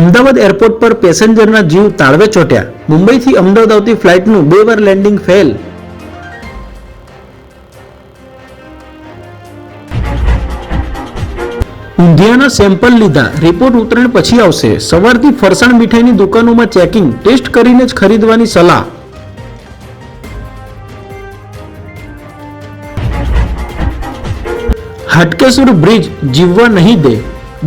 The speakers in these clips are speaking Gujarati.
અમદાવાદ એરપોર્ટ પર પેસેન્જરના જીવ તાળવે ચોટ્યા. મુંબઈથી અમદાવાદ આવતી ફ્લાઇટનું 2 વાર લેન્ડિંગ ફેલ. ઊંધિયાના સેમ્પલ લીધા, રિપોર્ટ ઉતરાણ પછી આવશે. સવારથી ફરસાણ મીઠાઈની દુકાનોમાં ચેકિંગ, ટેસ્ટ કરીને જ ખરીદવાની સલાહ. હાટકેશ્વર બ્રિજ જીવવા નહીં દે.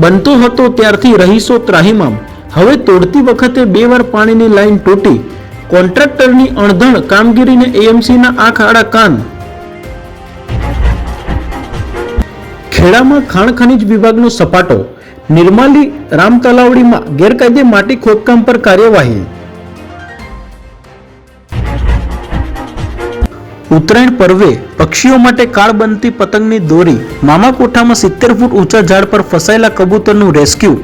બનતો હતો ત્યારથી રહીશો ત્રાહિમામ. હવે તોડતી વખતે 2 વાર પાણીની લાઈન તૂટી. કોન્ટ્રાક્ટરની અણધણ કામગીરીને એએમસીના આંખ આડા કાન. ખેડામાં ખાણ ખનીજ વિભાગનો સપાટો. નિર્માલી રામતલાવડીમાં ગેરકાયદે માટી ખોદકામ પર કાર્યવાહી. ઉત્તરાયણ પર્વે પક્ષીઓ માટે કાળ બનતી પતંગની દોરી. મામાકોઠામાં 70 ફૂટ ઊંચા ઝાડ પર ફસાયેલા કબૂતરનું રેસ્ક્યુ.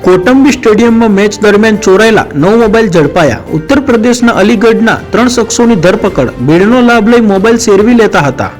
કોટંબી સ્ટેડિયમમાં મેચ દરમિયાન ચોરાયેલા 9 મોબાઈલ ઝડપાયા. ઉત્તર પ્રદેશના અલીગઢના 3 શખ્સોની ધરપકડ. ભીડનો લાભ લઈ મોબાઈલ સેરવી લેતા હતા.